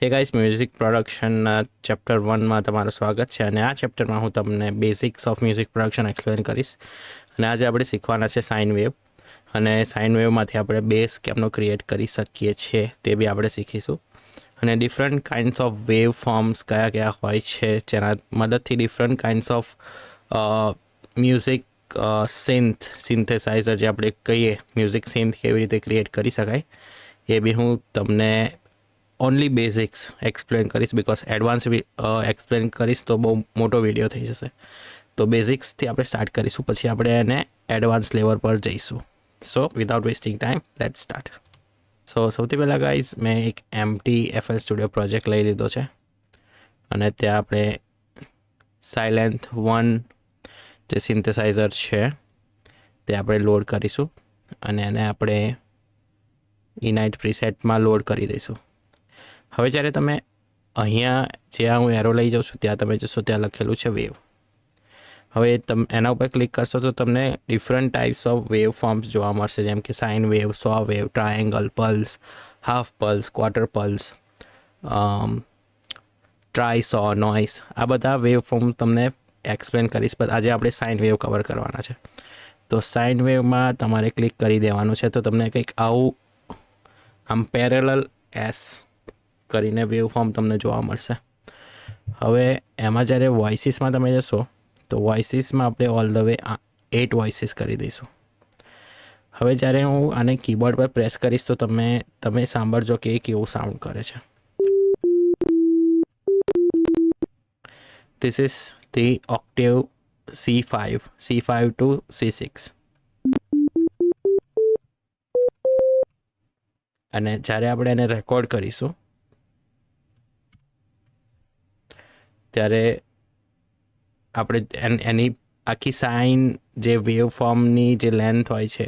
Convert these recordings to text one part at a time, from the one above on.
હે guys, music પ્રોડક્શનના chapter 1 માં તમારું સ્વાગત છે. અને આ ચેપ્ટરમાં હું તમને basics of music production explain કરીશ. અને આજે આપણે શીખવાના છે સાઇન વેવ. અને સાઇન વેવમાંથી આપણે બેઝ કેમનો ક્રિએટ કરી શકીએ છીએ તે બી આપણે શીખીશું. અને different kinds of wave forms કયા કયા હોય છે, જેના મદદથી different kinds of music synthesiser જે આપણે કહીએ, મ્યુઝિક સિન્થ કેવી રીતે ક્રિએટ કરી શકાય એ બી હું તમને ઓનલી બેઝિક્સ એક્સપ્લેન કરીશ. બિકોઝ એડવાન્સ એક્સપ્લેન કરીશ તો બહુ મોટો વિડીયો થઈ જશે. તો બેઝિક્સથી આપણે સ્ટાર્ટ કરીશું, પછી આપણે એને એડવાન્સ લેવલ પર જઈશું. So without wasting time, let's start. So સૌથી પહેલાં ગાઈઝ, મેં એક એમટી FL સ્ટુડિયો પ્રોજેક્ટ લઈ લીધો છે. અને ત્યાં આપણે સાયલેન્ટ 1 જે સિન્થેસાઇઝર છે તે આપણે લોડ કરીશું. અને એને આપણે ઇનાઇટ પ્રીસેટમાં લોડ કરી દઈશું. હવે જ્યારે તમે અહીંયા જ્યાં હું એરો લઈ જાઉં છું ત્યાં તમે જશો, ત્યાં લખેલું છે વેવ. હવે તમે એના ઉપર ક્લિક કરશો તો તમને different types of wave forms જોવા મળશે, જેમ કે sine wave, saw wave, triangle, pulse, half pulse, quarter pulse, tri, saw, noise. આ બધા વેવ ફોર્મ તમને એક્સપ્લેન કરીશ, પણ આજે આપણે સાઇન વેવ કવર કરવાના છે. તો સાઇન વેવમાં તમારે ક્લિક કરી દેવાનું છે. તો તમને કંઈક આવું આમ પેરેલલ એસ કરીને વેવ ફોર્મ તમને જોવા મળશે. હવે એમાં જ્યારે વોઇસીસમાં તમે જશો તો વોઇસીસમાં આપણે ઓલ ધ વે 8 વોઇસીસ કરી દઈશું. હવે જ્યારે હું આને કીબોર્ડ પર પ્રેસ કરીશ તો તમે સાંભળજો કે એ કેવું સાઉન્ડ કરે છે. This is the octave C5 to C6. અને જ્યારે આપણે એને રેકોર્ડ કરીશું ત્યારે આપણે એની આખી સાઇન, જે વેવ ફોર્મની જે લેન્થ હોય છે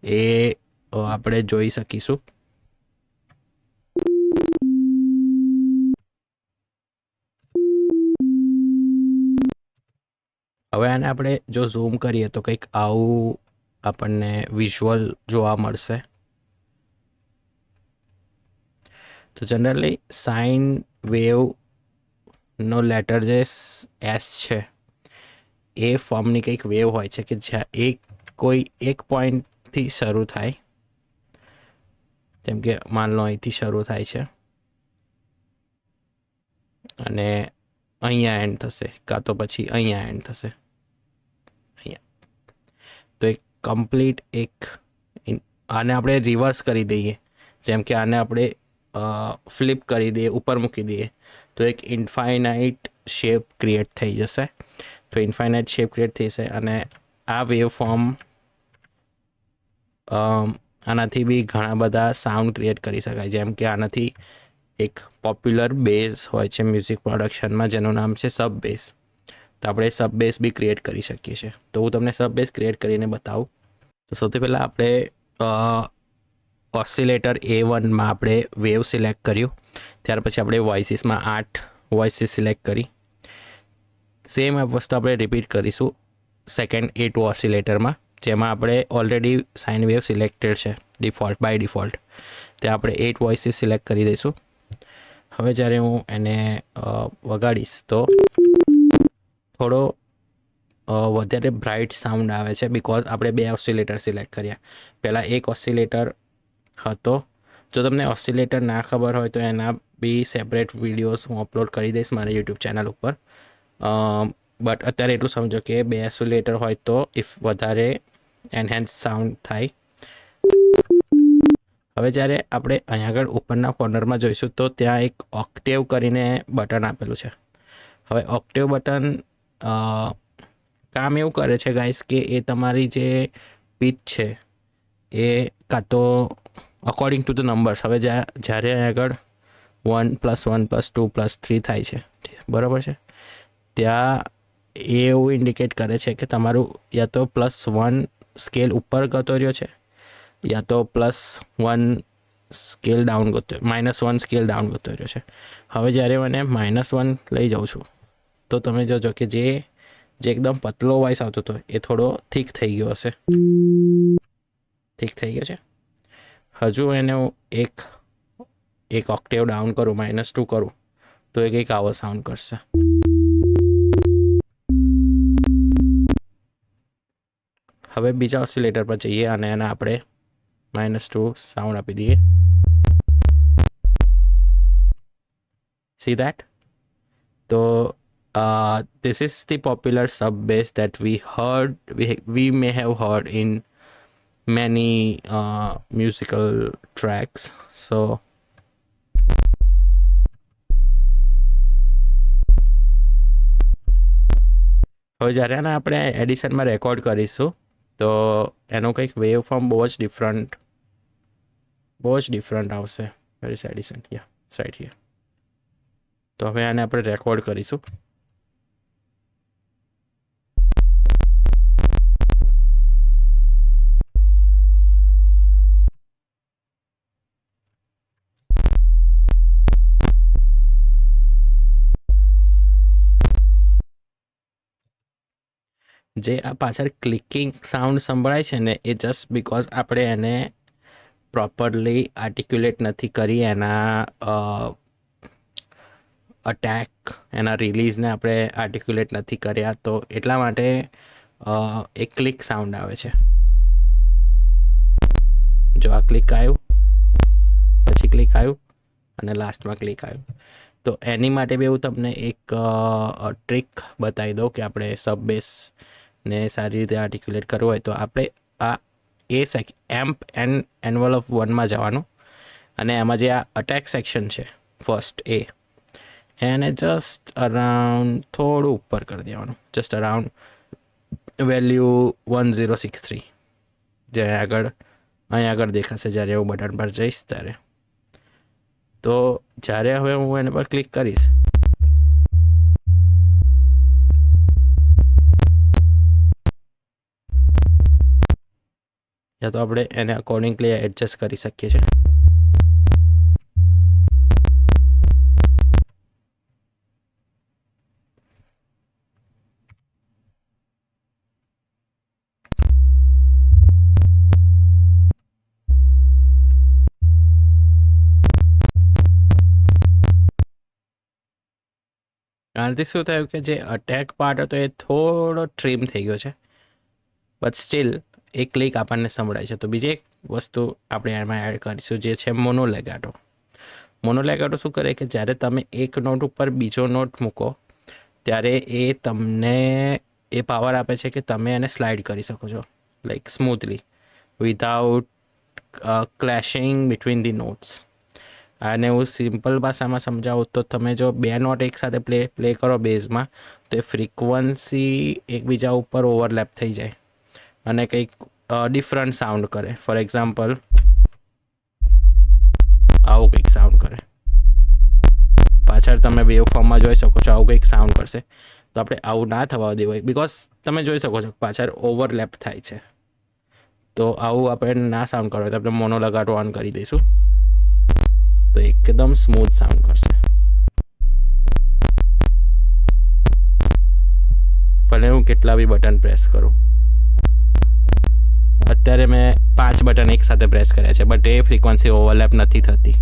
એ આપણે જોઈ શકીશું. હવે આને આપણે જો ઝૂમ કરીએ તો કંઈક આવું આપણને વિઝ્યુઅલ જોવા મળશે. તો જનરલી સાઇન વેવનો લેટર જે એસ છે એ ફોર્મની કંઈક વેવ હોય છે કે જ્યાં કોઈ એક પોઈન્ટથી શરૂ થાય, જેમ કે માન લો અહીંથી શરૂ થાય છે અને અહીંયા એન્ડ થશે, કાં તો પછી અહીંયા એન્ડ થશે, અહીંયા. તો એક કમ્પ્લીટ આને આપણે રિવર્સ કરી દઈએ, જેમ કે આને આપણે ફ્લિપ કરી દઈએ, ઉપર મૂકી દઈએ, તો એક ઇન્ફાઇનાઇટ શેપ ક્રિએટ થઈ જશે. તો ઇન્ફાઇનાઇટ શેપ ક્રિએટ થશે અને આ વેવ ફોર્મ આનાથી બી ઘણા બધા સાઉન્ડ ક્રિએટ કરી શકાય. જેમ કે આનાથી એક પોપ્યુલર બેઝ હોય છે મ્યુઝિક પ્રોડક્શનમાં, જેનું નામ છે સબ બેઝ. તો આપણે સબ બેઝ બી ક્રિએટ કરી શકીએ છીએ. તો હું તમને સબ બેઝ ક્રિએટ કરીને બતાવું. તો સૌથી પહેલાં આપણે ઓસિલેટર A1માં આપણે વેવ સિલેક્ટ કર્યું. ત્યાર પછી આપણે વોઇસીસમાં 8 વોઇસીસ સિલેક્ટ કરી. સેમ વસ્તુ આપણે રિપીટ કરીશું સેકન્ડ A2 ઓસિલેટરમાં, જેમાં આપણે ઓલરેડી સાઇન વેવ સિલેક્ટેડ છે બાય ડિફોલ્ટ. ત્યાં આપણે 8 વોઇસીસ સિલેક્ટ કરી દઈશું. હવે જ્યારે હું એને વગાડીશ તો થોડો વધારે બ્રાઇટ સાઉન્ડ આવે છે, બિકોઝ આપણે 2 ઓસિલેટર સિલેક્ટ કર્યા. પહેલાં એક ઓસિલેટર હતો. જો તમને ઓસિલેટર ના ખબર હોય તો એના બી સેપરેટ વિડીયોઝ હું અપલોડ કરી દઈશ મારા યુટ્યુબ ચેનલ ઉપર. બટ અત્યારે એટલું સમજો કે 2 ઓસિલેટર હોય તો ઇફ વધારે એનહેન્સ સાઉન્ડ થાય. હવે જ્યારે આપણે અહીંયા આગળ ઉપરના કોર્નરમાં જોઈશું તો ત્યાં એક ઓક્ટેવ કરીને બટન આપેલું છે. હવે ઓક્ટેવ બટન કામ એવું કરે છે ગાઈસ કે એ તમારી જે પિચ છે એ કાં તો અકોર્ડિંગ ટુ ધ નંબર્સ, હવે જ્યારે આગળ 1 + 1 + 2 + 3 થાય છે, બરાબર છે, ત્યાં એ એવું ઇન્ડિકેટ કરે છે કે તમારું યા તો +1 સ્કેલ ઉપર ગતો રહ્યો છે યા તો +1 સ્કેલ ડાઉન -1 સ્કેલ ડાઉન ગતો રહ્યો છે. હવે જ્યારે મને -1 લઈ જાઉં છું તો તમે જોજો કે જે એકદમ પતલો વોઇસ આવતો હતો એ થોડો થીક થઈ ગયો હશે. ઠીક થઈ ગયો છે. હજુ એને હું એક એક ઓક્ટેવ ડાઉન કરું, -2 કરું, તો એ કંઈક આવો સાઉન્ડ કરશે. હવે બીજા ઓસિલેટર પર જઈએ અને એને આપણે -2 સાઉન્ડ આપી દઈએ. See that? So this is the popular sub bass that we may have heard in many musical tracks. So હવે જ્યારે આને આપણે એડિશનમાં રેકોર્ડ કરીશું તો એનો કંઈક વેવ ફોર્મ બહુ જ ડિફરન્ટ આવશે. Where is addition? Yeah, it's right here. તો હવે આને આપણે રેકોર્ડ કરીશું. જે આ પાછળ ક્લિકિંગ સાઉન્ડ સંભળાય છે ને, એ જસ્ટ બિકોઝ આપણે એને પ્રોપરલી આર્ટિક્યુલેટ નથી કરી, એના અટેક, એના રિલીઝને આપણે આર્ટિક્યુલેટ નથી કર્યા, તો એટલા માટે એક ક્લિક સાઉન્ડ આવે છે. જો આ ક્લિક આવ્યું, પછી ક્લિક આવ્યું અને લાસ્ટમાં ક્લિક આવ્યું. તો એની માટે બી હું તમને એક ટ્રીક બતાવી દઉં કે આપણે સબ બેસને સારી રીતે આર્ટિક્યુલેટ કરવું હોય તો આપણે આ એમ્પ એન્ડ એન્વલપ 1માં જવાનું અને એમાં જે આ અટેક સેક્શન છે ફર્સ્ટ, એને જસ્ટ અરાઉન્ડ થોડું ઉપર કરી દેવાનું, જસ્ટ અરાઉન્ડ વેલ્યુ 1063, જે અહીં આગળ દેખાશે જ્યારે હું બટન પર જઈશ ત્યારે. તો જ્યારે હવે હું એના પર ક્લિક કરીશ યા તો આપણે એને અકોર્ડિંગલી એડજસ્ટ કરી શકીએ છીએ. આનાથી શું થયું કે જે અટેક પાર્ટ હતો એ થોડો ટ્રીમ થઈ ગયો છે, બટ સ્ટીલ એક ક્લિક આપણને સંભળાય છે. તો બીજી એક વસ્તુ આપણે એમાં એડ કરીશું જે છે મોનોલેગાટો. મોનોલેગાટો શું કરે કે જ્યારે તમે એક નોટ ઉપર બીજો નોટ મૂકો ત્યારે એ તમને એ પાવર આપે છે કે તમે એને સ્લાઇડ કરી શકો છો, like smoothly, without clashing between the notes. અને હું સિમ્પલ ભાષામાં સમજાવું તો તમે જો બે નોટ એકસાથે પ્લે કરો બેઝમાં તો એ ફ્રીક્વન્સી એકબીજા ઉપર ઓવરલેપ થઈ જાય અને કંઈક ડિફરન્ટ સાઉન્ડ કરે. ફોર એક્ઝામ્પલ આવું કંઈક સાઉન્ડ કરે, પાછળ તમે વેવ ફોર્મમાં જોઈ શકો છો આવું કંઈક સાઉન્ડ કરશે. તો આપણે આવું ના થવા દેવાય, બિકોઝ તમે જોઈ શકો છો પાછળ ઓવરલેપ થાય છે. તો આવું આપણે ના સાઉન્ડ કરવો તો આપણે મોનોલેગાટો ઓન કરી દઈશું તો એકદમ સ્મૂથ સાઉન્ડ કરશે. ભલે હું કેટલા બી બટન પ્રેસ કરું, અત્યારે મેં 5 બટન એક સાથે પ્રેસ કર્યા છે બટ એ ફ્રીક્વન્સી ઓવરલેપ નથી થતી.